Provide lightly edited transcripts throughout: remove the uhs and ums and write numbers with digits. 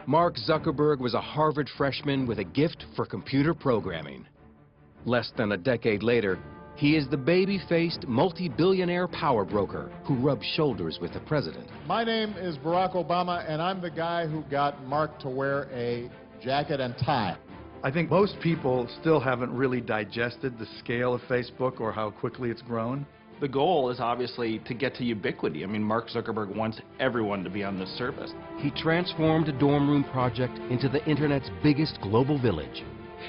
Mark Zuckerberg was a Harvard freshman with a gift for computer programming. Less than a decade later, he is the baby-faced, multi-billionaire power broker who rubs shoulders with the president. My name is Barack Obama, and I'm the guy who got Mark to wear a jacket and tie. I think most people still haven't really digested the scale of Facebook or how quickly it's grown. The goal is obviously to get to ubiquity. I mean, Mark Zuckerberg wants everyone to be on this service. He transformed a dorm room project into the Internet's biggest global village.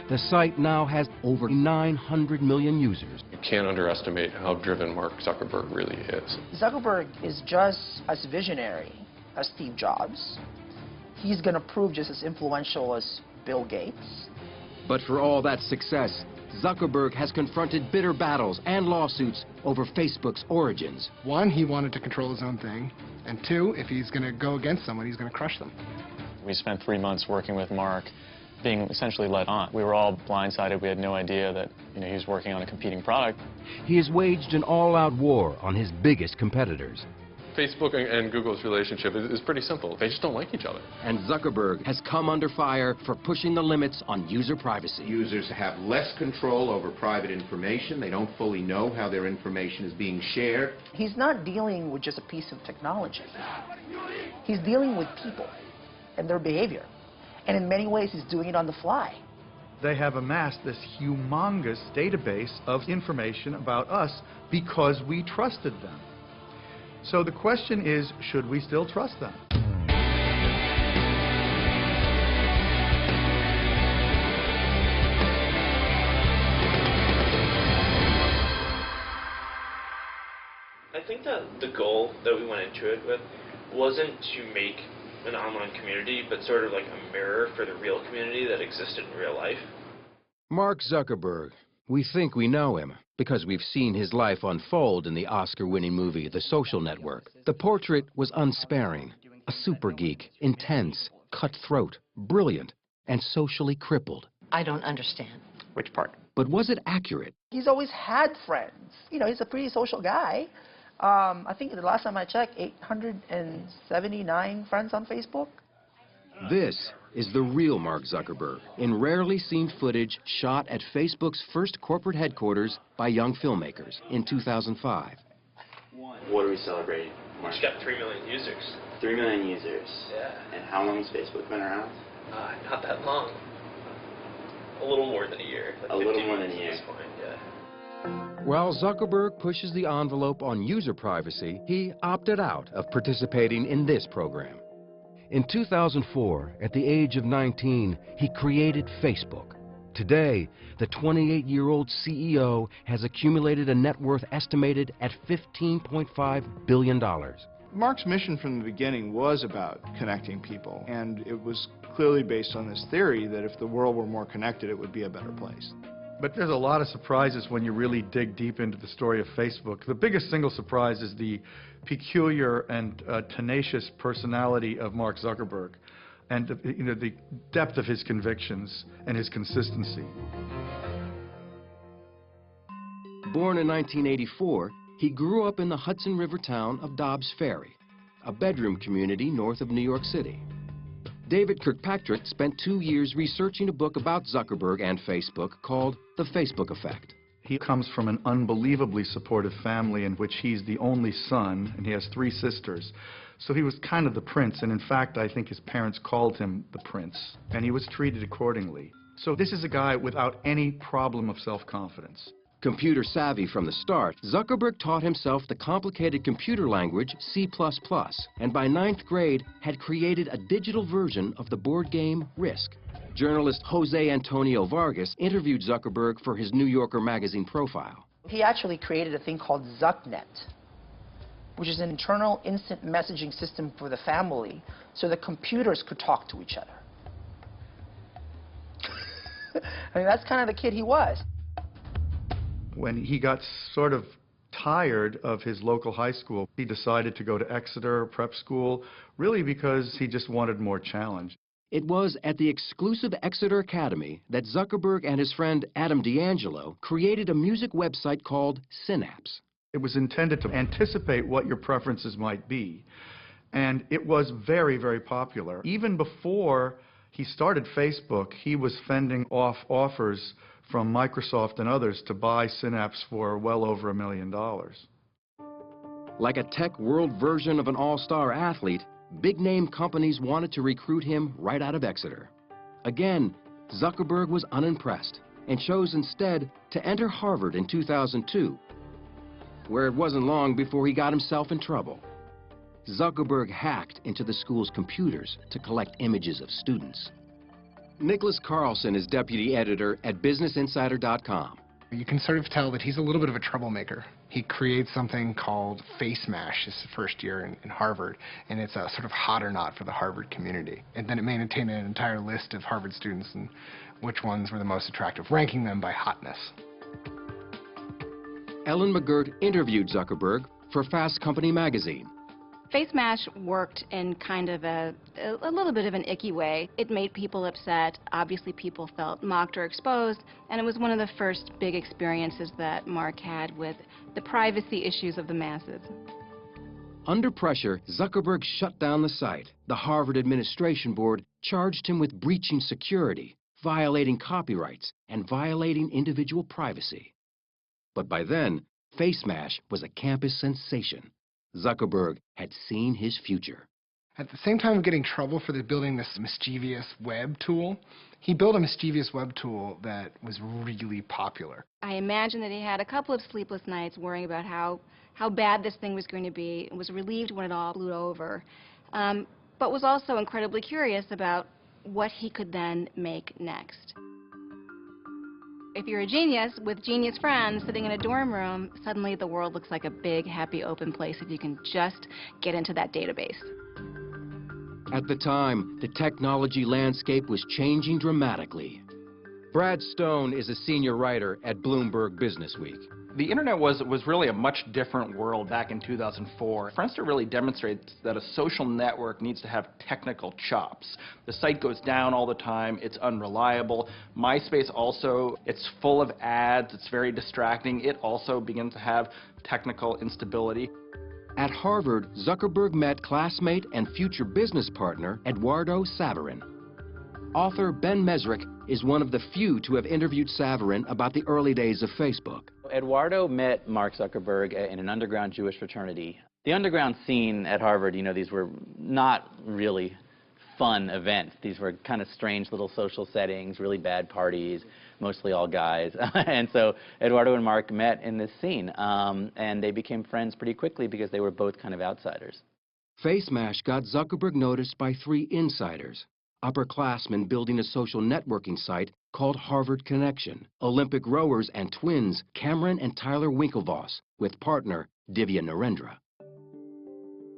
The site now has over 900 million users. You can't underestimate how driven Mark Zuckerberg really is. Zuckerberg is just as visionary as Steve Jobs. He's going to prove just as influential as Bill Gates. But for all that success, Zuckerberg has confronted bitter battles and lawsuits over Facebook's origins. One, he wanted to control his own thing. And two, if he's going to go against someone, he's going to crush them. We spent 3 months working with Mark, being essentially led on. We were all blindsided. We had no idea that he was working on a competing product. He has waged an all-out war on his biggest competitors. Facebook and Google's relationship is pretty simple. They just don't like each other. And Zuckerberg has come under fire for pushing the limits on user privacy. Users have less control over private information. They don't fully know how their information is being shared. He's not dealing with just a piece of technology. He's dealing with people and their behavior. And in many ways, he's doing it on the fly. They have amassed this humongous database of information about us because we trusted them. So the question is, should we still trust them? I think that the goal that we went into it with wasn't to make an online community, but sort of like a mirror for the real community that existed in real life. Mark Zuckerberg. We think we know him because we've seen his life unfold in the Oscar-winning movie The Social Network. The portrait was unsparing, a super geek, intense, cutthroat, brilliant, and socially crippled. I don't understand. Which part? But was it accurate? He's always had friends. He's a pretty social guy. I think the last time I checked, 879 friends on Facebook. This is the real Mark Zuckerberg in rarely seen footage shot at Facebook's first corporate headquarters by young filmmakers in 2005. What are we celebrating, Mark? It's got 3 million users. 3 million users? Yeah. And how long has Facebook been around? Not that long. A little more than a year. Like a little more than a year. At this point, yeah. While Zuckerberg pushes the envelope on user privacy, he opted out of participating in this program. In 2004, at the age of 19, he created Facebook. Today, the 28-year-old CEO has accumulated a net worth estimated at $15.5 billion. Mark's mission from the beginning was about connecting people, and it was clearly based on this theory that if the world were more connected, it would be a better place. But there's a lot of surprises when you really dig deep into the story of Facebook. The biggest single surprise is the peculiar and tenacious personality of Mark Zuckerberg and the depth of his convictions and his consistency. Born in 1984, he grew up in the Hudson River town of Dobbs Ferry, a bedroom community north of New York City. David Kirkpatrick spent 2 years researching a book about Zuckerberg and Facebook called The Facebook Effect. He comes from an unbelievably supportive family in which he's the only son, and he has 3 sisters. So he was kind of the prince, and in fact, I think his parents called him the prince, and he was treated accordingly. So this is a guy without any problem of self-confidence. Computer savvy from the start, Zuckerberg taught himself the complicated computer language C++, and by 9th grade had created a digital version of the board game Risk. Journalist Jose Antonio Vargas interviewed Zuckerberg for his New Yorker magazine profile. He actually created a thing called Zucknet, which is an internal instant messaging system for the family so the computers could talk to each other. I mean, that's kind of the kid he was. When he got sort of tired of his local high school, he decided to go to Exeter prep school, really because he just wanted more challenge. It was at the exclusive Exeter Academy that Zuckerberg and his friend Adam D'Angelo created a music website called Synapse. It was intended to anticipate what your preferences might be And it was very, very popular. Even before he started Facebook, he was fending off offers from Microsoft and others to buy Synapse for well over $1 million. Like a tech world version of an all-star athlete, big-name companies wanted to recruit him right out of Exeter. Again, Zuckerberg was unimpressed and chose instead to enter Harvard in 2002, where it wasn't long before he got himself in trouble. Zuckerberg hacked into the school's computers to collect images of students. Nicholas Carlson is deputy editor at BusinessInsider.com. You can sort of tell that he's a little bit of a troublemaker. He creates something called FaceMash his first year in Harvard, and it's a sort of hot or not for the Harvard community. And then it maintained an entire list of Harvard students and which ones were the most attractive, ranking them by hotness. Ellen McGirt interviewed Zuckerberg for Fast Company magazine. FaceMash worked in kind of a little bit of an icky way. It made people upset. Obviously, people felt mocked or exposed, and it was one of the first big experiences that Mark had with the privacy issues of the masses. Under pressure, Zuckerberg shut down the site. The Harvard Administration Board charged him with breaching security, violating copyrights, and violating individual privacy. But by then, FaceMash was a campus sensation. Zuckerberg had seen his future. At the same time of getting trouble for building this mischievous web tool, he built a mischievous web tool that was really popular. I imagine that he had a couple of sleepless nights worrying about how bad this thing was going to be, and was relieved when it all blew over, but was also incredibly curious about what he could then make next. If you're a genius with genius friends sitting in a dorm room, suddenly the world looks like a big, happy, open place if you can just get into that database. At the time, the technology landscape was changing dramatically. Brad Stone is a senior writer at Bloomberg Businessweek. The internet was really a much different world back in 2004. Friendster really demonstrates that a social network needs to have technical chops. The site goes down all the time, it's unreliable. MySpace also, it's full of ads, it's very distracting. It also begins to have technical instability. At Harvard, Zuckerberg met classmate and future business partner Eduardo Saverin. Author Ben Mesrick is one of the few to have interviewed Saverin about the early days of Facebook. Eduardo met Mark Zuckerberg in an underground Jewish fraternity. The underground scene at Harvard, you know, these were not really fun events. These were kind of strange little social settings, really bad parties, mostly all guys. And so Eduardo and Mark met in this scene, and they became friends pretty quickly because they were both kind of outsiders. FaceMash got Zuckerberg noticed by 3 insiders. Upperclassmen building a social networking site called Harvard Connection, Olympic rowers and twins Cameron and Tyler Winklevoss, with partner Divya Narendra.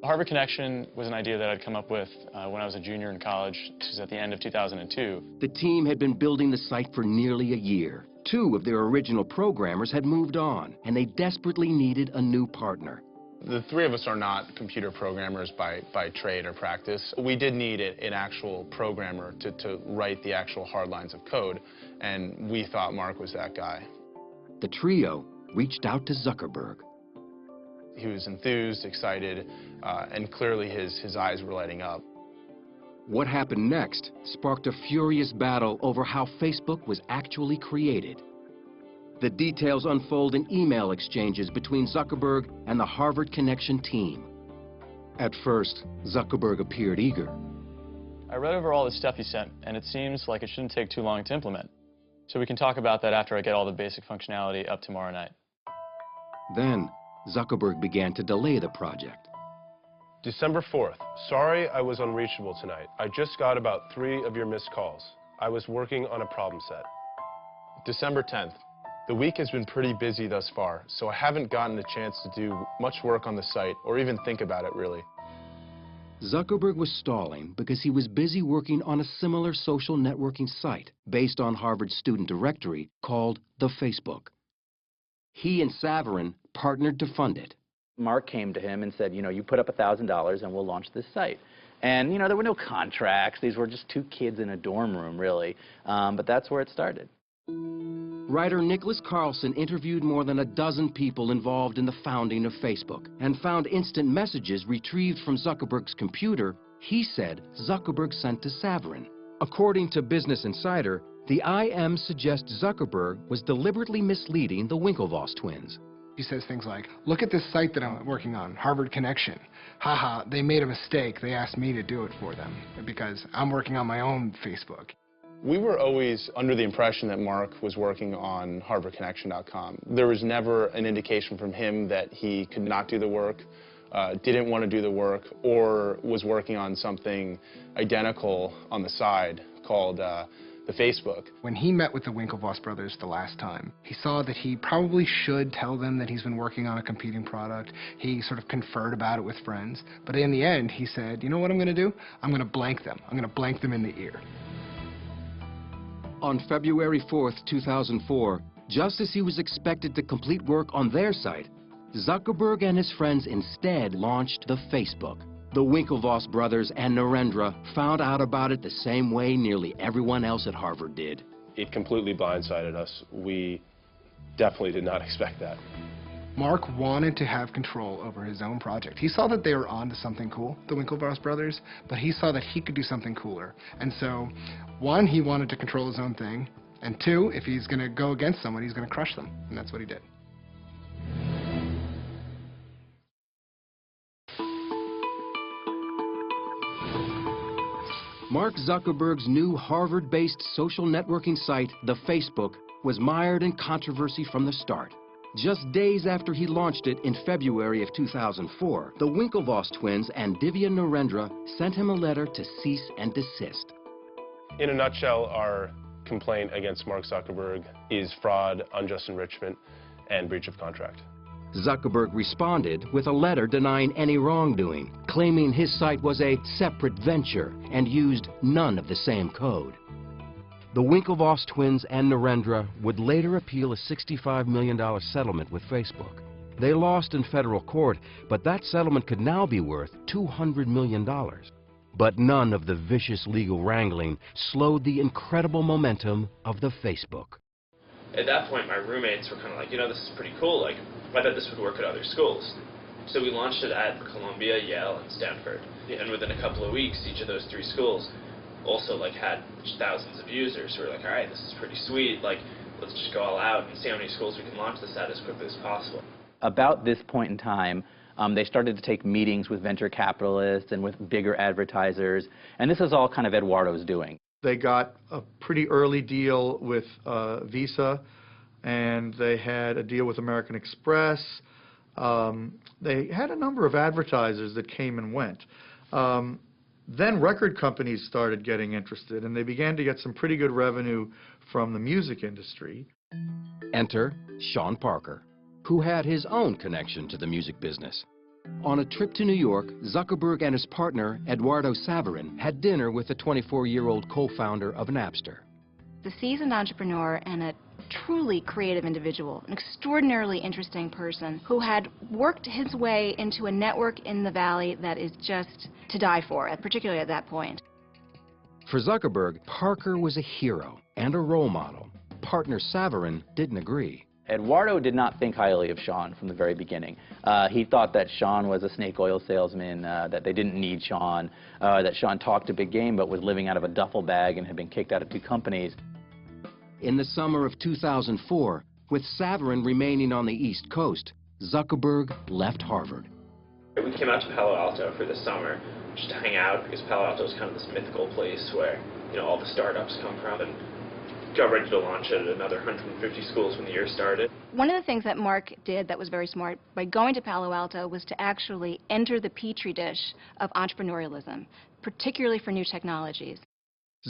Harvard Connection was an idea that I'd come up with when I was a junior in college. This was at the end of 2002. The team had been building the site for nearly a year. 2 of their original programmers had moved on, and they desperately needed a new partner. The 3 of us are not computer programmers by trade or practice. We did need an actual programmer to write the actual hard lines of code, and we thought Mark was that guy. The trio reached out to Zuckerberg. He was enthused, excited, and clearly his eyes were lighting up. What happened next sparked a furious battle over how Facebook was actually created. The details unfold in email exchanges between Zuckerberg and the Harvard Connection team. At first, Zuckerberg appeared eager. I read over all the stuff you sent, and it seems like it shouldn't take too long to implement. So we can talk about that after I get all the basic functionality up tomorrow night. Then, Zuckerberg began to delay the project. December 4th. Sorry I was unreachable tonight. I just got about 3 of your missed calls. I was working on a problem set. December 10th. The week has been pretty busy thus far, so I haven't gotten a chance to do much work on the site or even think about it, really. Zuckerberg was stalling because he was busy working on a similar social networking site based on Harvard's student directory called The Facebook. He and Saverin partnered to fund it. Mark came to him and said, you know, you put up $1,000 and we'll launch this site. And, you know, there were no contracts. These were just 2 kids in a dorm room, really. But that's where it started. Writer Nicholas Carlson interviewed more than a dozen people involved in the founding of Facebook and found instant messages retrieved from Zuckerberg's computer he said Zuckerberg sent to Saverin. According to Business Insider, the IM suggests Zuckerberg was deliberately misleading the Winklevoss twins. He says things like, look at this site that I'm working on, Harvard Connection. Haha, they made a mistake. They asked me to do it for them because I'm working on my own Facebook. We were always under the impression that Mark was working on HarvardConnection.com. There was never an indication from him that he could not do the work, didn't want to do the work, or was working on something identical on the side called the Facebook. When he met with the Winklevoss brothers the last time, he saw that he probably should tell them that he's been working on a competing product. He sort of conferred about it with friends. But in the end, he said, you know what I'm going to do? I'm going to blank them. I'm going to blank them in the ear. On February 4th, 2004, just as he was expected to complete work on their site, Zuckerberg and his friends instead launched the Facebook. The Winklevoss brothers and Narendra found out about it the same way nearly everyone else at Harvard did. It completely blindsided us. We definitely did not expect that. Mark wanted to have control over his own project. He saw that they were onto something cool, the Winklevoss brothers, but he saw that he could do something cooler. And so, one, he wanted to control his own thing, and two, if he's going to go against someone, he's going to crush them. And that's what he did. Mark Zuckerberg's new Harvard-based social networking site, the Facebook, was mired in controversy from the start. Just days after he launched it in February of 2004, the Winklevoss twins and Divya Narendra sent him a letter to cease and desist. In a nutshell, our complaint against Mark Zuckerberg is fraud, unjust enrichment, and breach of contract. Zuckerberg responded with a letter denying any wrongdoing, claiming his site was a separate venture and used none of the same code. The Winklevoss twins and Narendra would later appeal a $65 million settlement with Facebook. They lost in federal court, but that settlement could now be worth $200 million. But none of the vicious legal wrangling slowed the incredible momentum of the Facebook. At that point, my roommates were kind of like, you know, this is pretty cool. Like, I thought this would work at other schools. So we launched it at Columbia, Yale, and Stanford. And within a couple of weeks, each of those three schools also like had thousands of users who were like, all right, this is pretty sweet. Like, let's just go all out and see how many schools we can launch this at as quickly as possible. About this point in time, they started to take meetings with venture capitalists and with bigger advertisers, and this is all kind of Eduardo's doing. They got a pretty early deal with Visa, and they had a deal with American Express. They had a number of advertisers that came and went. Then record companies started getting interested, and they began to get some pretty good revenue from the music industry. Enter Sean Parker, who had his own connection to the music business. On a trip to New York, Zuckerberg and his partner, Eduardo Saverin, had dinner with the 24-year-old co-founder of Napster. The seasoned entrepreneur and a truly creative individual, an extraordinarily interesting person who had worked his way into a network in the Valley that is just to die for, particularly at that point. For Zuckerberg, Parker was a hero and a role model. Partner Saverin didn't agree. Eduardo did not think highly of Sean from the very beginning. He thought that Sean was a snake oil salesman, that they didn't need Sean, that Sean talked a big game but was living out of a duffel bag and had been kicked out of 2 companies. In the summer of 2004, with Saverin remaining on the East Coast, Zuckerberg left Harvard. We came out to Palo Alto for the summer just to hang out because Palo Alto is kind of this mythical place where, you know, all the startups come from, and got ready to launch at another 150 schools when the year started. One of the things that Mark did that was very smart by going to Palo Alto was to actually enter the petri dish of entrepreneurialism, particularly for new technologies.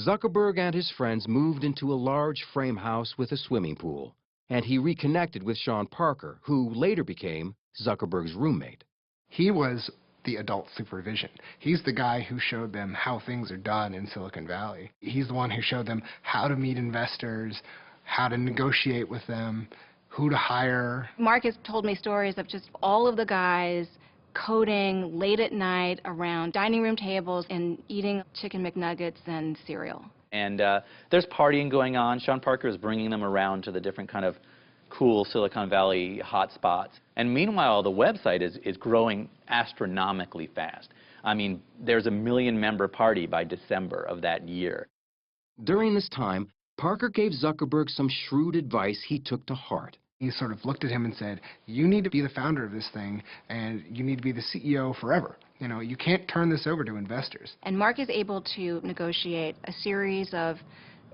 Zuckerberg and his friends moved into a large frame house with a swimming pool, and he reconnected with Sean Parker, who later became Zuckerberg's roommate. He was the adult supervision. He's the guy who showed them how things are done in Silicon Valley. He's the one who showed them how to meet investors, how to negotiate with them, who to hire. Mark has told me stories of just all of the guys coding late at night around dining room tables and eating chicken McNuggets and cereal. And there's partying going on. Sean Parker is bringing them around to the different kind of cool Silicon Valley hotspots. And meanwhile, the website is growing astronomically fast. I mean, there's a 1 million member party by December of that year. During this time, Parker gave Zuckerberg some shrewd advice he took to heart. He sort of looked at him and said, you need to be the founder of this thing, and you need to be the CEO forever. You know, you can't turn this over to investors. And Mark is able to negotiate a series of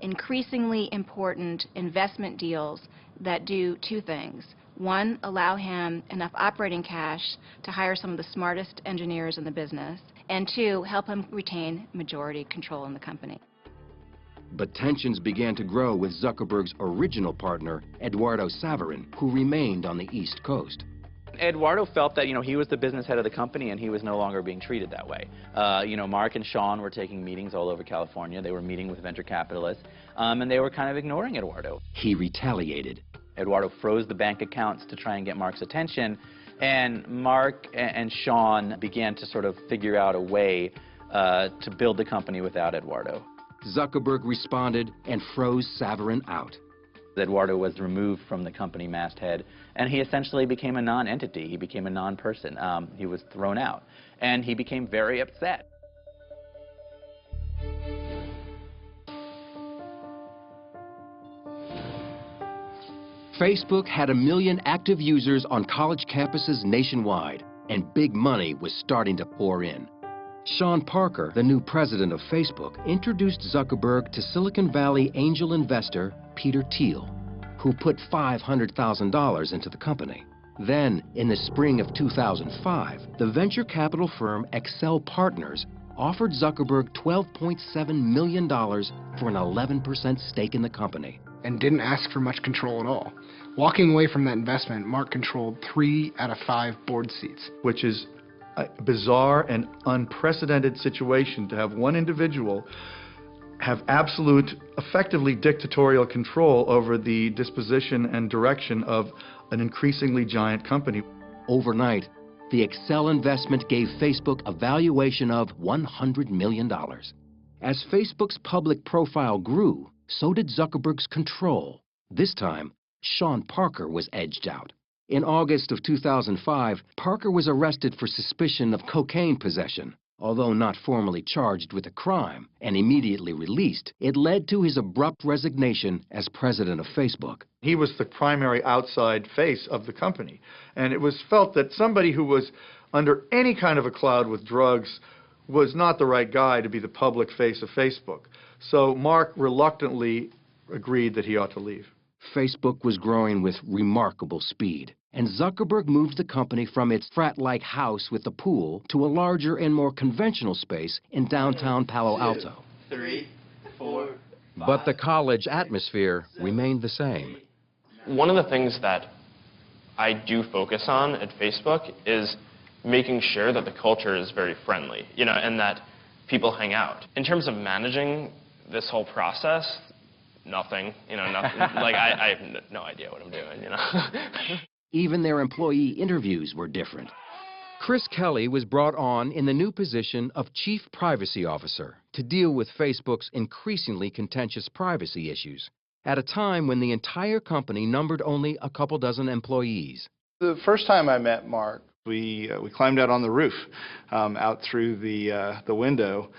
increasingly important investment deals that do two things. One, allow him enough operating cash to hire some of the smartest engineers in the business, and two, help him retain majority control in the company. But tensions began to grow with Zuckerberg's original partner, Eduardo Saverin, who remained on the East Coast. Eduardo felt that, he was the business head of the company and he was no longer being treated that way. Mark and Sean were taking meetings all over California. They were meeting with venture capitalists, and they were kind of ignoring Eduardo. He retaliated. Eduardo froze the bank accounts to try and get Mark's attention, and Mark and Sean began to sort of figure out a way to build the company without Eduardo. Zuckerberg responded and froze Saverin out. Eduardo was removed from the company masthead, and he essentially became a non-entity. He became a non-person. He was thrown out, and he became very upset. Facebook had 1 million active users on college campuses nationwide, and big money was starting to pour in. Sean Parker, the new president of Facebook, introduced Zuckerberg to Silicon Valley angel investor Peter Thiel, who put $500,000 into the company. Then, in the spring of 2005, the venture capital firm Accel Partners offered Zuckerberg $12.7 million for an 11% stake in the company. And didn't ask for much control at all. Walking away from that investment, Mark controlled 3 out of 5 board seats. Which is a bizarre and unprecedented situation to have one individual have absolute, effectively dictatorial control over the disposition and direction of an increasingly giant company. Overnight, the Accel investment gave Facebook a valuation of $100 million. As Facebook's public profile grew, so did Zuckerberg's control. This time, Sean Parker was edged out. In August of 2005, Parker was arrested for suspicion of cocaine possession. Although not formally charged with a crime and immediately released, it led to his abrupt resignation as president of Facebook. He was the primary outside face of the company, and it was felt that somebody who was under any kind of a cloud with drugs was not the right guy to be the public face of Facebook. So Mark reluctantly agreed that he ought to leave. Facebook was growing with remarkable speed, and Zuckerberg moved the company from its frat-like house with a pool to a larger and more conventional space in downtown Palo Alto. 3, 4, 5. But the college atmosphere remained the same. One of the things that I do focus on at Facebook is making sure that the culture is very friendly, and that people hang out. In terms of managing this whole process, nothing, nothing. Like, I have no idea what I'm doing, Even their employee interviews were different. Chris Kelly was brought on in the new position of Chief Privacy Officer to deal with Facebook's increasingly contentious privacy issues at a time when the entire company numbered only a couple dozen employees. The first time I met Mark, we climbed out on the roof, out through the window,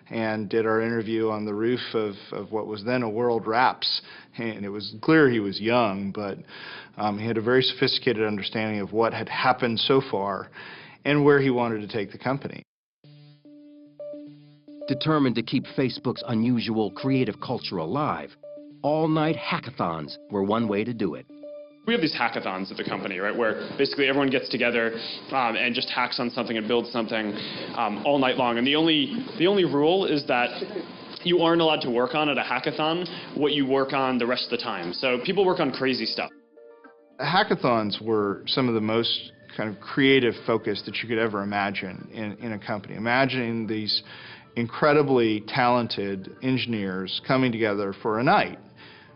and did our interview on the roof of what was then a World Wraps. And it was clear he was young, but he had a very sophisticated understanding of what had happened so far and where he wanted to take the company. Determined to keep Facebook's unusual creative culture alive, all-night hackathons were one way to do it. We have these hackathons at the company, right, where basically everyone gets together and just hacks on something and builds something all night long. And the only rule is that you aren't allowed to work on at a hackathon what you work on the rest of the time. So people work on crazy stuff. Hackathons were some of the most kind of creative focus that you could ever imagine in a company. Imagining these incredibly talented engineers coming together for a night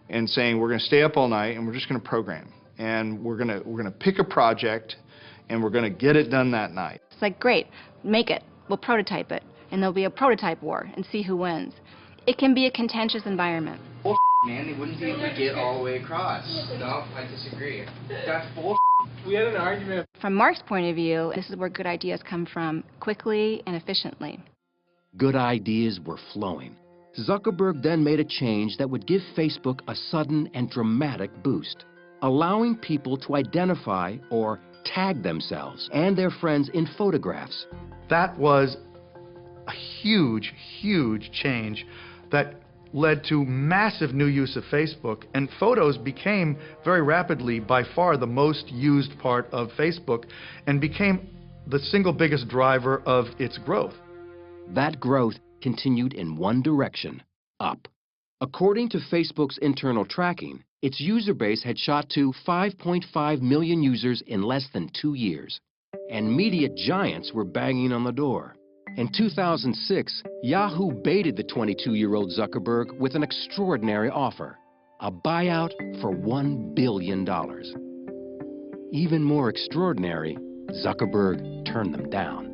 and saying, we're going to stay up all night and we're just going to program. And we're going to pick a project and we're going to get it done that night. It's like, great, make it. We'll prototype it. And there'll be a prototype war and see who wins. it can be a contentious environment. Bull man, they wouldn't be able to get all the way across. No, I disagree. That's bull. We had an argument. From Mark's point of view, this is where good ideas come from quickly and efficiently. Good ideas were flowing. Zuckerberg then made a change that would give Facebook a sudden and dramatic boost, allowing people to identify or tag themselves and their friends in photographs. That was a huge, huge change that led to massive new use of Facebook, and photos became very rapidly by far the most used part of Facebook and became the single biggest driver of its growth. That growth continued in one direction, up. According to Facebook's internal tracking, its user base had shot to 5.5 million users in less than 2 years. And media giants were banging on the door. In 2006, Yahoo baited the 22-year-old Zuckerberg with an extraordinary offer, a buyout for $1 billion. Even more extraordinary, Zuckerberg turned them down.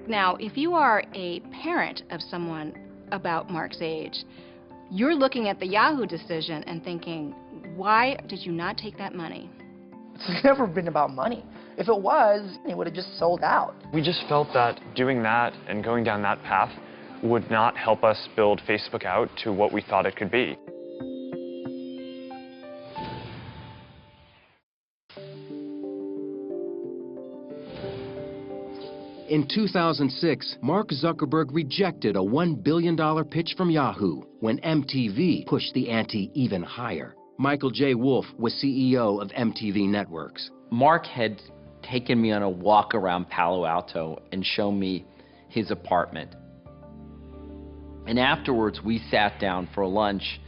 Now, if you are a parent of someone about Mark's age, you're looking at the Yahoo decision and thinking, why did you not take that money? It's never been about money. If it was, it would have just sold out. We just felt that doing that and going down that path would not help us build Facebook out to what we thought it could be. In 2006, Mark Zuckerberg rejected a $1 billion pitch from Yahoo when MTV pushed the ante even higher. Michael J. Wolff was CEO of MTV Networks. Mark had taken me on a walk around Palo Alto and shown me his apartment. And afterwards, we sat down for lunch,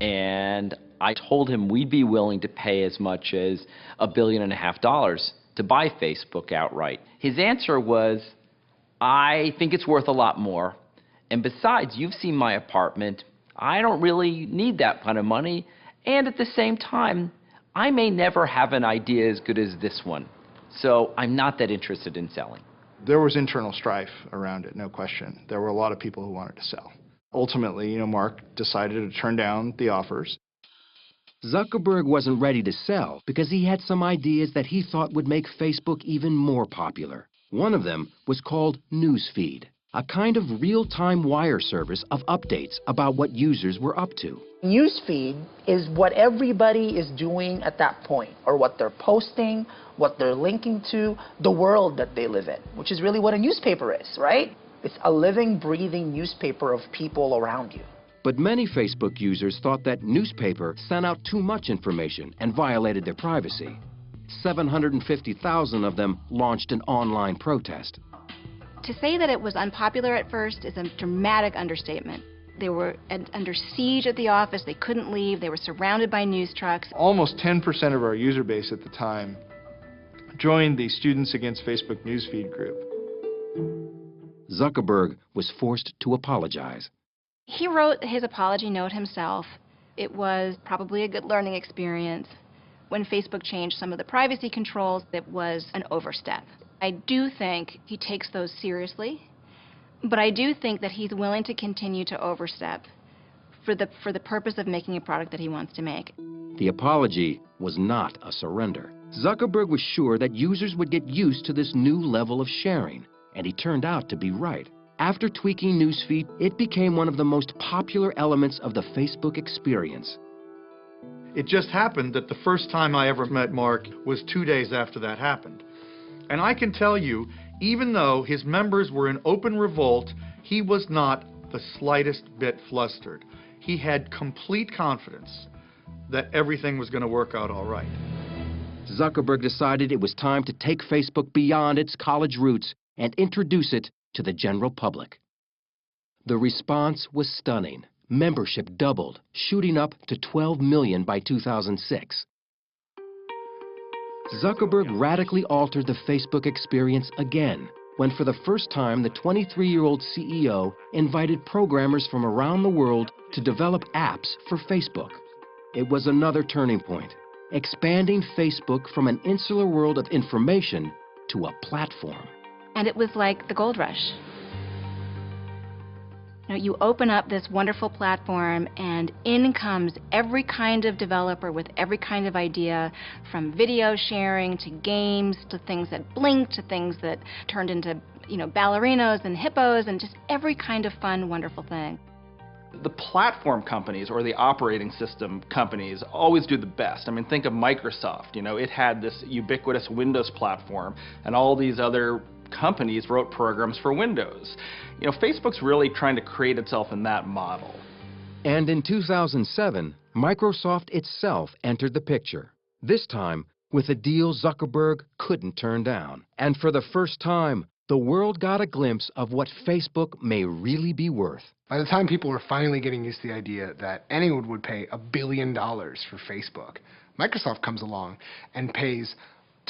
and I told him we'd be willing to pay as much as $1.5 billion to buy Facebook outright. His answer was, I think it's worth a lot more. And besides, you've seen my apartment. I don't really need that kind of money. And at the same time, I may never have an idea as good as this one. So I'm not that interested in selling. There was internal strife around it, no question. There were a lot of people who wanted to sell. Ultimately, Mark decided to turn down the offers. Zuckerberg wasn't ready to sell because he had some ideas that he thought would make Facebook even more popular. One of them was called Newsfeed, a kind of real-time wire service of updates about what users were up to. Newsfeed is what everybody is doing at that point, or what they're posting, what they're linking to, the world that they live in, which is really what a newspaper is, right? It's a living, breathing newspaper of people around you. But many Facebook users thought that newspaper sent out too much information and violated their privacy. 750,000 of them launched an online protest. To say that it was unpopular at first is a dramatic understatement. They were under siege at the office. They couldn't leave. They were surrounded by news trucks. Almost 10% of our user base at the time joined the Students Against Facebook Newsfeed group. Zuckerberg was forced to apologize. He wrote his apology note himself. It was probably a good learning experience. When Facebook changed some of the privacy controls, it was an overstep. I do think he takes those seriously, but I do think that he's willing to continue to overstep for the purpose of making a product that he wants to make. The apology was not a surrender. Zuckerberg was sure that users would get used to this new level of sharing, and he turned out to be right. After tweaking Newsfeed, it became one of the most popular elements of the Facebook experience. It just happened that the first time I ever met Mark was 2 days after that happened. And I can tell you, even though his members were in open revolt, he was not the slightest bit flustered. He had complete confidence that everything was going to work out all right. Zuckerberg decided it was time to take Facebook beyond its college roots and introduce it to the general public. The response was stunning. Membership doubled, shooting up to 12 million by 2006. Zuckerberg radically altered the Facebook experience again when for the first time the 23-year-old CEO invited programmers from around the world to develop apps for Facebook. It was another turning point, expanding Facebook from an insular world of information to a platform. And it was like the gold rush. You open up this wonderful platform and in comes every kind of developer with every kind of idea, from video sharing to games to things that blinked to things that turned into, ballerinos and hippos and just every kind of fun, wonderful thing. The platform companies or the operating system companies always do the best. I mean, think of Microsoft. It had this ubiquitous Windows platform, and all these other companies wrote programs for Windows. Facebook's really trying to create itself in that model. And in 2007, Microsoft itself entered the picture, this time with a deal Zuckerberg couldn't turn down. And for the first time, the world got a glimpse of what Facebook may really be worth. By the time people were finally getting used to the idea that anyone would pay $1 billion for Facebook, Microsoft comes along and pays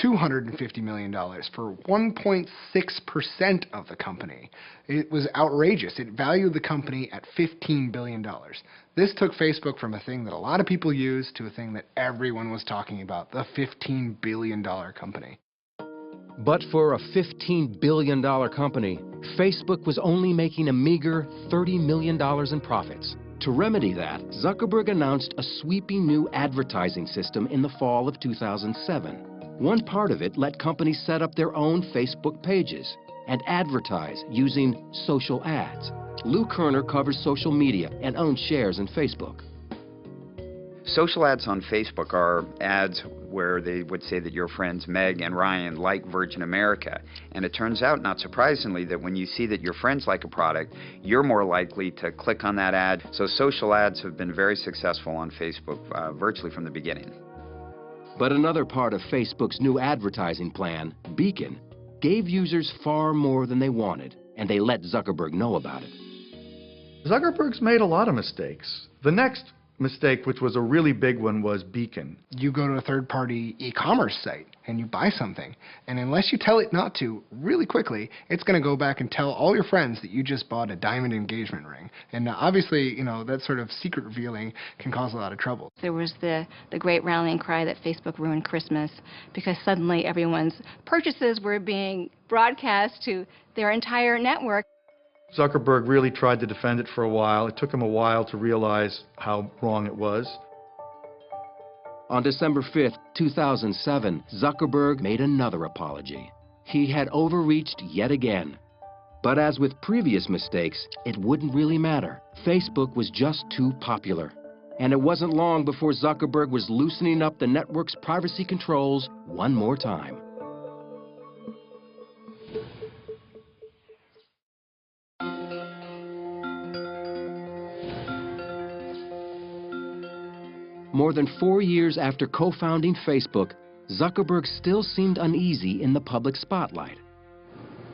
$250 million for 1.6% of the company. It was outrageous. It valued the company at $15 billion. This took Facebook from a thing that a lot of people use to a thing that everyone was talking about, the $15 billion company. But for a $15 billion company, Facebook was only making a meager $30 million in profits. To remedy that, Zuckerberg announced a sweeping new advertising system in the fall of 2007. One part of it let companies set up their own Facebook pages and advertise using social ads. Lou Kerner covers social media and owns shares in Facebook. Social ads on Facebook are ads where they would say that your friends Meg and Ryan like Virgin America. And it turns out, not surprisingly, that when you see that your friends like a product, you're more likely to click on that ad. So social ads have been very successful on Facebook virtually from the beginning. But another part of Facebook's new advertising plan, Beacon, gave users far more than they wanted, and they let Zuckerberg know about it. Zuckerberg's made a lot of mistakes. The next mistake, which was a really big one, was Beacon. You go to a third-party e-commerce site and you buy something, and unless you tell it not to, really quickly, it's going to go back and tell all your friends that you just bought a diamond engagement ring. And obviously, that sort of secret revealing can cause a lot of trouble. There was the great rallying cry that Facebook ruined Christmas because suddenly everyone's purchases were being broadcast to their entire network. Zuckerberg really tried to defend it for a while. It took him a while to realize how wrong it was. On December 5th, 2007, Zuckerberg made another apology. He had overreached yet again. But as with previous mistakes, it wouldn't really matter. Facebook was just too popular. And it wasn't long before Zuckerberg was loosening up the network's privacy controls one more time. More than 4 years after co-founding Facebook, Zuckerberg still seemed uneasy in the public spotlight.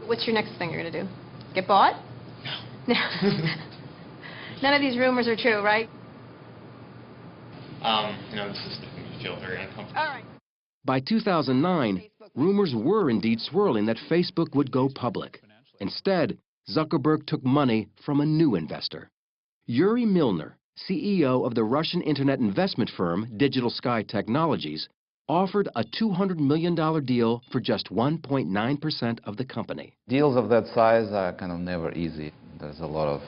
What's your next thing you're going to do? Get bought? No. None of these rumors are true, right? This is making me feel very uncomfortable. All right. By 2009, rumors were indeed swirling that Facebook would go public. Instead, Zuckerberg took money from a new investor. Yuri Milner, CEO of the Russian internet investment firm Digital Sky Technologies, offered a $200 million deal for just 1.9% of the company. Deals of that size are kind of never easy. There's a lot of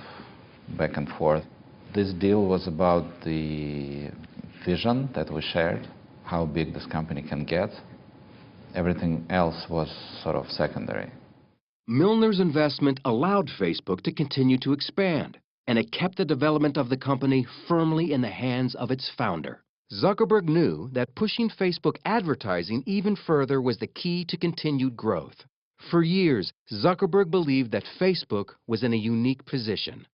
back and forth. This deal was about the vision that we shared, how big this company can get. Everything else was sort of secondary. Milner's investment allowed Facebook to continue to expand, and it kept the development of the company firmly in the hands of its founder. Zuckerberg knew that pushing Facebook advertising even further was the key to continued growth. For years, Zuckerberg believed that Facebook was in a unique position.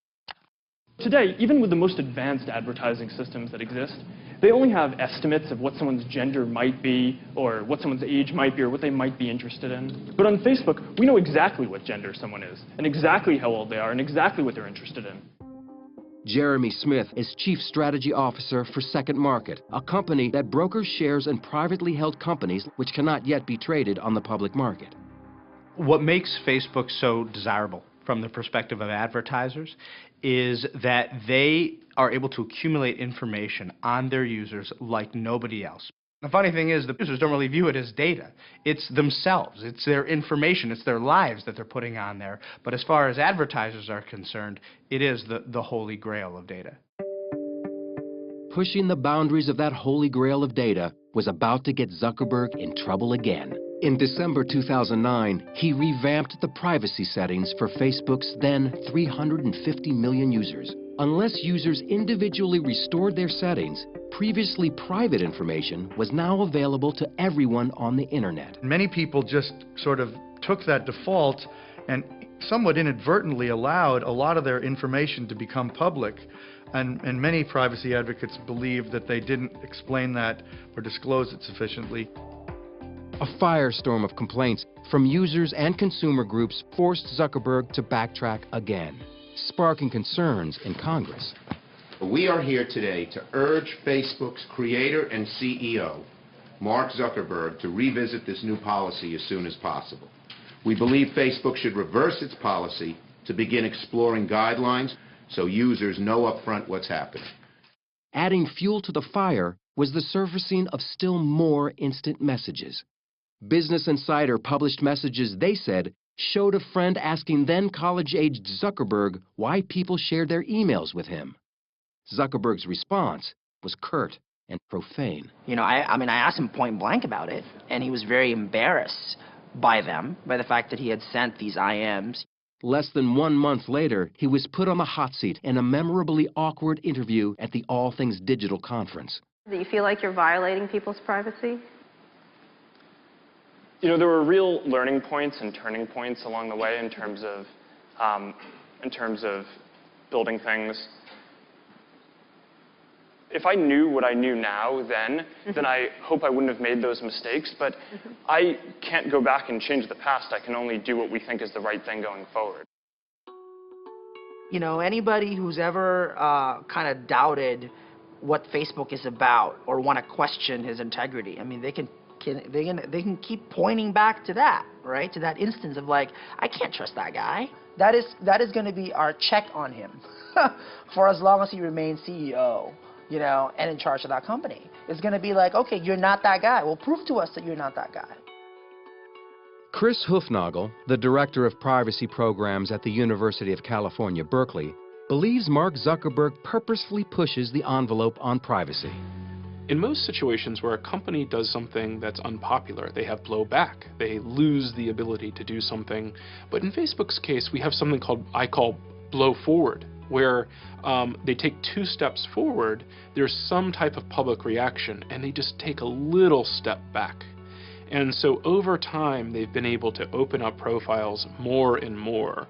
Today, even with the most advanced advertising systems that exist, they only have estimates of what someone's gender might be, or what someone's age might be, or what they might be interested in. But on Facebook, we know exactly what gender someone is, and exactly how old they are, and exactly what they're interested in. Jeremy Smith is Chief Strategy Officer for Second Market, a company that brokers shares in privately held companies which cannot yet be traded on the public market. What makes Facebook so desirable from the perspective of advertisers is that they are able to accumulate information on their users like nobody else. The funny thing is the users don't really view it as data. It's themselves. It's their information. It's their lives that they're putting on there. But as far as advertisers are concerned, it is the holy grail of data. Pushing the boundaries of that holy grail of data was about to get Zuckerberg in trouble again. In December 2009, he revamped the privacy settings for Facebook's then 350 million users. Unless users individually restored their settings, previously private information was now available to everyone on the internet. Many people just sort of took that default and somewhat inadvertently allowed a lot of their information to become public. And many privacy advocates believe that they didn't explain that or disclose it sufficiently. A firestorm of complaints from users and consumer groups forced Zuckerberg to backtrack again, sparking concerns in Congress. We are here today to urge Facebook's creator and CEO, Mark Zuckerberg, to revisit this new policy as soon as possible. We believe Facebook should reverse its policy to begin exploring guidelines so users know upfront what's happening. Adding fuel to the fire was the surfacing of still more instant messages. Business Insider published messages they said showed a friend asking then college-aged Zuckerberg why people shared their emails with him. Zuckerberg's response was curt and profane. You know, I mean, I asked him point blank about it, and he was very embarrassed by the fact that he had sent these IMs. Less than 1 month later, he was put on the hot seat in a memorably awkward interview at the All Things Digital conference. Do you feel like you're violating people's privacy? You know, there were real learning points and turning points along the way in terms of building things. If I knew what I knew now then I hope I wouldn't have made those mistakes. But I can't go back and change the past. I can only do what we think is the right thing going forward. You know, anybody who's ever kind of doubted what Facebook is about or want to question his integrity, I mean, they can keep pointing back to that, right? To that instance of like, I can't trust that guy. That is going to be our check on him for as long as he remains CEO, you know, and in charge of that company. It's going to be like, okay, you're not that guy. Well, prove to us that you're not that guy. Chris Hufnagel, the director of privacy programs at the University of California, Berkeley, believes Mark Zuckerberg purposefully pushes the envelope on privacy. In most situations where a company does something that's unpopular, they have blowback. They lose the ability to do something. But in Facebook's case, we have something I call blow forward, where they take 2 steps forward, there's some type of public reaction, and they just take a little step back. And so over time, they've been able to open up profiles more and more.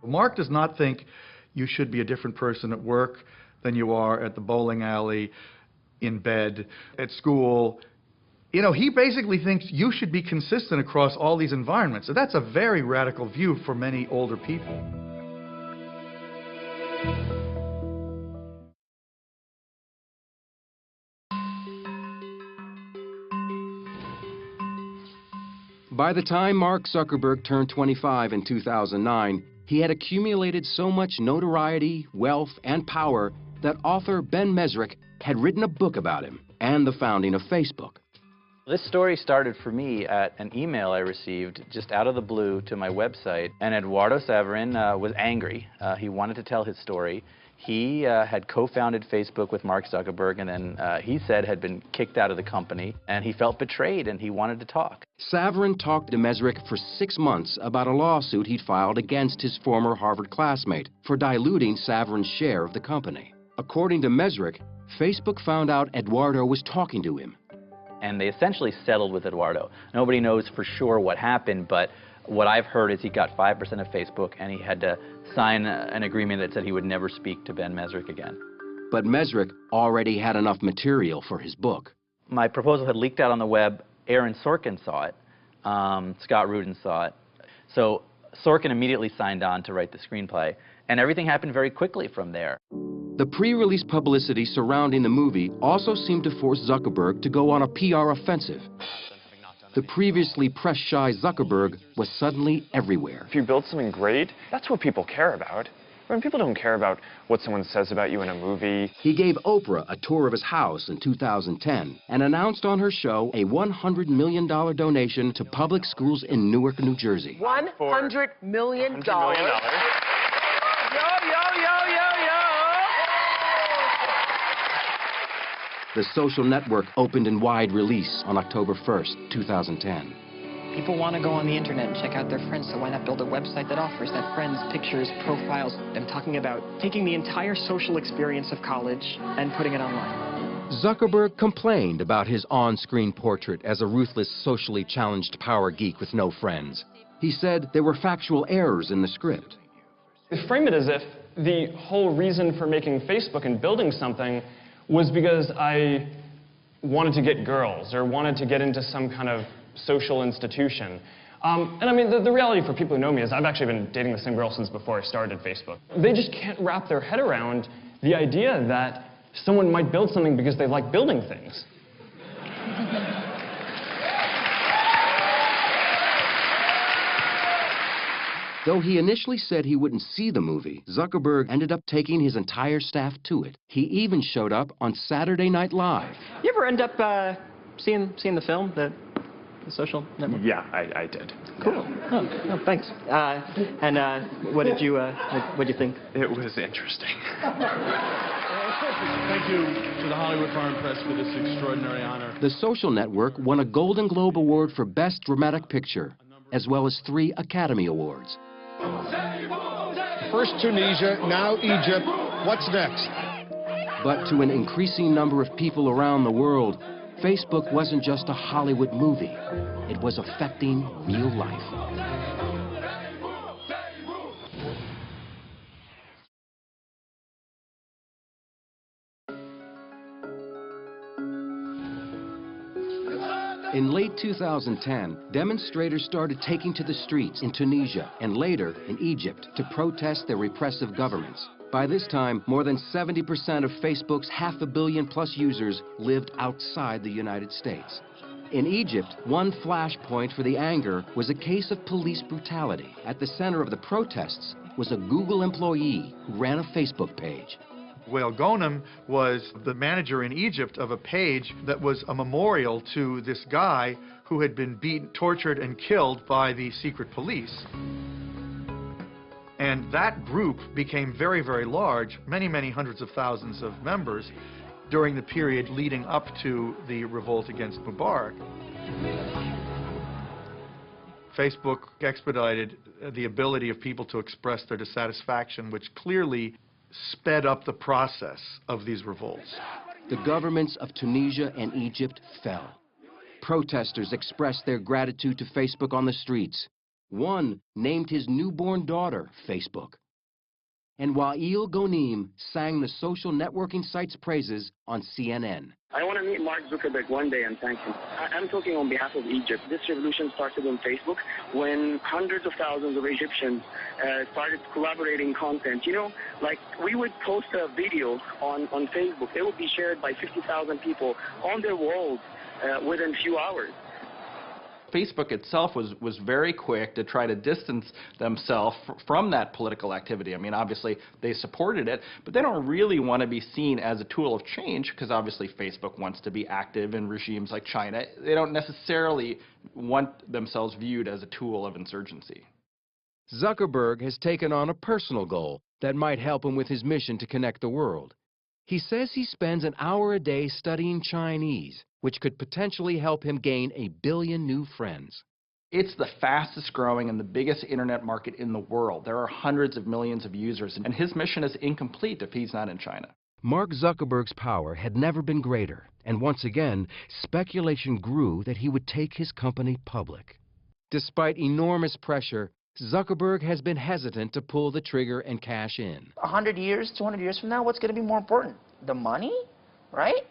Mark does not think you should be a different person at work than you are at the bowling alley, in bed, at school. You know, he basically thinks you should be consistent across all these environments. So that's a very radical view for many older people. By the time Mark Zuckerberg turned 25 in 2009, he had accumulated so much notoriety, wealth, and power that author Ben Mezrich had written a book about him and the founding of Facebook. This story started for me at an email I received just out of the blue to my website, and Eduardo Saverin was angry. He wanted to tell his story. He had co-founded Facebook with Mark Zuckerberg, and then he said had been kicked out of the company, and he felt betrayed, and he wanted to talk. Saverin talked to Mezrich for 6 months about a lawsuit he'd filed against his former Harvard classmate for diluting Saverin's share of the company. According to Mezrich, Facebook found out Eduardo was talking to him. And they essentially settled with Eduardo. Nobody knows for sure what happened, but what I've heard is he got 5% of Facebook, and he had to sign an agreement that said he would never speak to Ben Mezrich again. But Mezrich already had enough material for his book. My proposal had leaked out on the web. Aaron Sorkin saw it. Scott Rudin saw it. So Sorkin immediately signed on to write the screenplay, and everything happened very quickly from there. The pre-release publicity surrounding the movie also seemed to force Zuckerberg to go on a PR offensive. The previously press-shy Zuckerberg was suddenly everywhere. If you build something great, that's what people care about. When people don't care about what someone says about you in a movie. He gave Oprah a tour of his house in 2010 and announced on her show a $100 million donation to public schools in Newark, New Jersey. $100 million. $100 million. The social network opened in wide release on October 1st, 2010. People want to go on the internet and check out their friends, so why not build a website that offers that? Friends, pictures, profiles. I'm talking about taking the entire social experience of college and putting it online. Zuckerberg complained about his on-screen portrait as a ruthless, socially challenged power geek with no friends. He said there were factual errors in the script. They frame it as if the whole reason for making Facebook and building something was because I wanted to get girls or wanted to get into some kind of social institution. And I mean, the reality for people who know me is I've actually been dating the same girl since before I started Facebook. They just can't wrap their head around the idea that someone might build something because they like building things. Though he initially said he wouldn't see the movie, Zuckerberg ended up taking his entire staff to it. He even showed up on Saturday Night Live. You ever end up seeing the film, the Social Network? Yeah, I did. Cool. Oh, thanks. What did you think? It was interesting. Thank you to the Hollywood Foreign Press for this extraordinary honor. The Social Network won a Golden Globe Award for Best Dramatic Picture, as well as 3 Academy Awards. First Tunisia, now Egypt. What's next? But to an increasing number of people around the world, Facebook wasn't just a Hollywood movie. It was affecting real life. In late 2010, demonstrators started taking to the streets in Tunisia and later in Egypt to protest their repressive governments. By this time, more than 70% of Facebook's 500 million+ users lived outside the United States. In Egypt, one flashpoint for the anger was a case of police brutality. At the center of the protests was a Google employee who ran a Facebook page. Wael Ghonim was the manager in Egypt of a page that was a memorial to this guy who had been beaten, tortured, and killed by the secret police. And that group became very, very large, many, many hundreds of thousands of members during the period leading up to the revolt against Mubarak. Facebook expedited the ability of people to express their dissatisfaction, which clearly sped up the process of these revolts. The governments of Tunisia and Egypt fell. Protesters expressed their gratitude to Facebook on the streets. One named his newborn daughter Facebook. And Wael Ghonim sang the social networking site's praises on CNN. I want to meet Mark Zuckerberg one day and thank him. I'm talking on behalf of Egypt. This revolution started on Facebook when hundreds of thousands of Egyptians started collaborating content. You know, like we would post a video on Facebook. It would be shared by 50,000 people on their walls within a few hours. Facebook itself was very quick to try to distance themselves from that political activity. I mean, obviously, they supported it, but they don't really want to be seen as a tool of change because obviously Facebook wants to be active in regimes like China. They don't necessarily want themselves viewed as a tool of insurgency. Zuckerberg has taken on a personal goal that might help him with his mission to connect the world. He says he spends an hour a day studying Chinese, which could potentially help him gain 1 billion new friends. It's the fastest growing and the biggest internet market in the world. There are hundreds of millions of users, and his mission is incomplete if he's not in China. Mark Zuckerberg's power had never been greater, and once again, speculation grew that he would take his company public. Despite enormous pressure, Zuckerberg has been hesitant to pull the trigger and cash in. 100 years, 200 years from now, what's going to be more important? The money, right?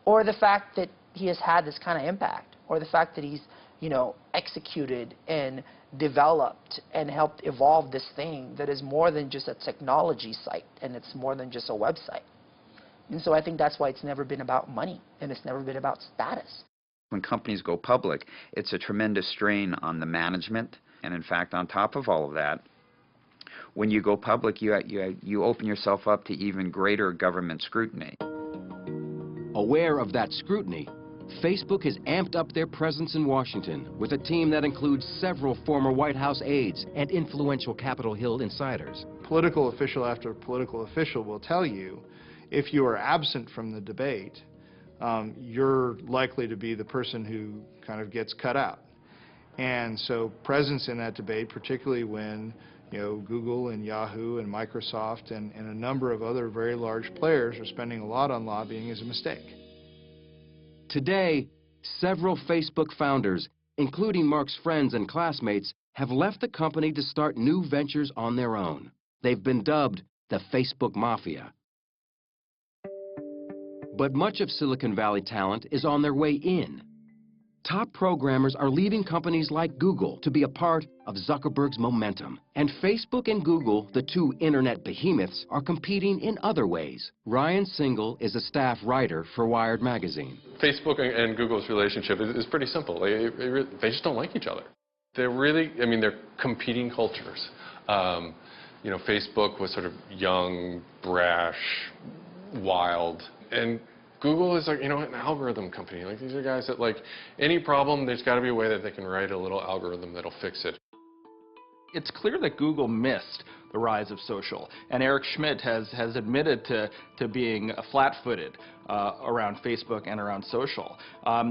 Or the fact that he has had this kind of impact? Or the fact that he's, you know, executed and developed and helped evolve this thing that is more than just a technology site and it's more than just a website. And so I think that's why it's never been about money and it's never been about status. When companies go public, it's a tremendous strain on the management. And in fact, on top of all of that, when you go public, you open yourself up to even greater government scrutiny. Aware of that scrutiny, Facebook has amped up their presence in Washington with a team that includes several former White House aides and influential Capitol Hill insiders. Political official after political official will tell you, if you are absent from the debate, you're likely to be the person who kind of gets cut out. And so presence in that debate, particularly when Google and Yahoo and Microsoft and a number of other very large players are spending a lot on lobbying, is a mistake. Today, several Facebook founders, including Mark's friends and classmates, have left the company to start new ventures on their own. They've been dubbed the Facebook Mafia. But much of Silicon Valley talent is on their way in. Top programmers are leaving companies like Google to be a part of Zuckerberg's momentum. And Facebook and Google, the two internet behemoths, are competing in other ways. Ryan Singal is a staff writer for Wired magazine. Facebook and Google's relationship is pretty simple. They just don't like each other. They're really, they're competing cultures. Facebook was sort of young, brash, wild, and Google is like, an algorithm company. Like, these are guys that, like, any problem, there's got to be a way that they can write a little algorithm that'll fix it. It's clear that Google missed the rise of social, and Eric Schmidt has admitted to being flat-footed around Facebook and around social.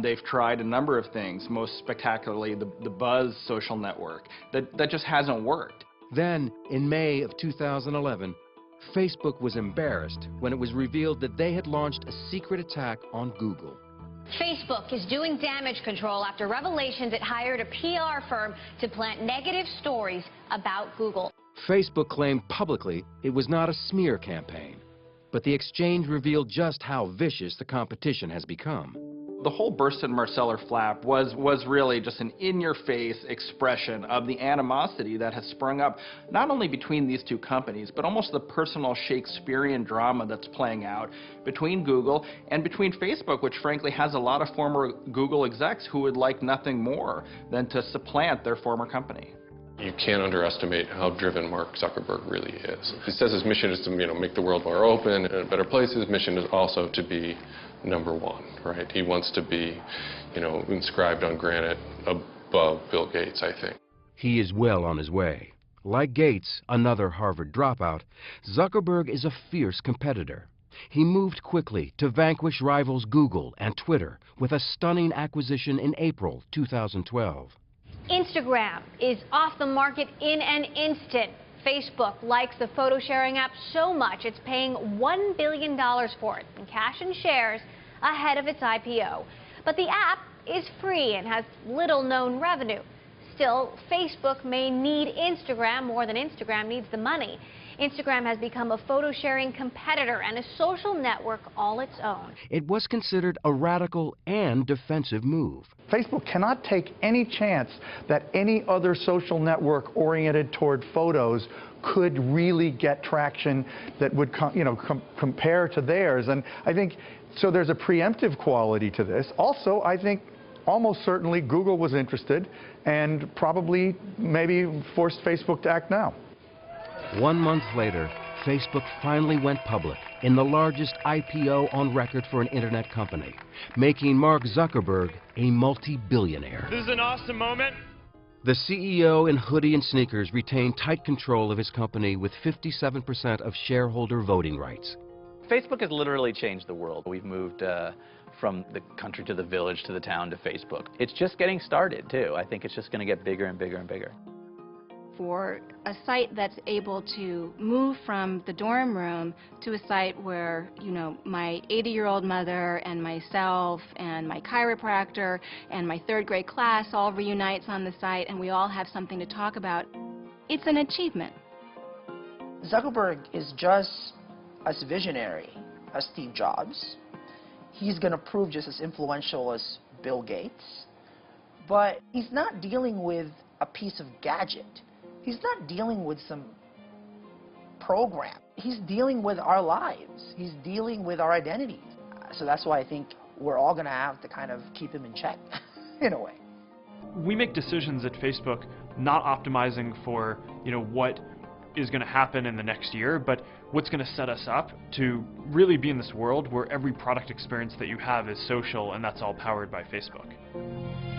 They've tried a number of things, most spectacularly the Buzz social network. That just hasn't worked. Then, in May of 2011, Facebook was embarrassed when it was revealed that they had launched a secret attack on Google. Facebook is doing damage control after revelations it hired a PR firm to plant negative stories about Google. Facebook claimed publicly it was not a smear campaign, but the exchange revealed just how vicious the competition has become. The whole Burstyn Marsteller flap was really just an in-your-face expression of the animosity that has sprung up not only between these two companies, but almost the personal Shakespearean drama that's playing out between Google and between Facebook, which frankly has a lot of former Google execs who would like nothing more than to supplant their former company. You can't underestimate how driven Mark Zuckerberg really is. He says his mission is to make the world more open and a better place. His mission is also to be number one, right? He wants to be, inscribed on granite above Bill Gates, I think. He is well on his way. Like Gates, another Harvard dropout, Zuckerberg is a fierce competitor. He moved quickly to vanquish rivals Google and Twitter with a stunning acquisition in April 2012. Instagram is off the market in an instant. Facebook likes the photo sharing app so much it's paying $1 billion for it in cash and shares ahead of its IPO. But the app is free and has little known revenue. Still, Facebook may need Instagram more than Instagram needs the money. Instagram has become a photo-sharing competitor and a social network all its own. It was considered a radical and defensive move. Facebook cannot take any chance that any other social network oriented toward photos could really get traction that would compare to theirs. And I think, so there's a preemptive quality to this. Also, I think almost certainly Google was interested and probably maybe forced Facebook to act now. 1 month later, Facebook finally went public in the largest IPO on record for an internet company, making Mark Zuckerberg a multi-billionaire. This is an awesome moment. The CEO in hoodie and sneakers retained tight control of his company with 57% of shareholder voting rights. Facebook has literally changed the world. We've moved from the country to the village to the town to Facebook. It's just getting started, too. I think it's just going to get bigger and bigger and bigger. For a site that's able to move from the dorm room to a site where, my 80-year-old mother and myself and my chiropractor and my third grade class all reunites on the site and we all have something to talk about, it's an achievement. Zuckerberg is just as visionary as Steve Jobs. He's going to prove just as influential as Bill Gates. But he's not dealing with a piece of gadget. He's not dealing with some program. He's dealing with our lives. He's dealing with our identities. So that's why I think we're all going to have to kind of keep him in check, in a way. We make decisions at Facebook not optimizing for, what is going to happen in the next year, but what's going to set us up to really be in this world where every product experience that you have is social, and that's all powered by Facebook.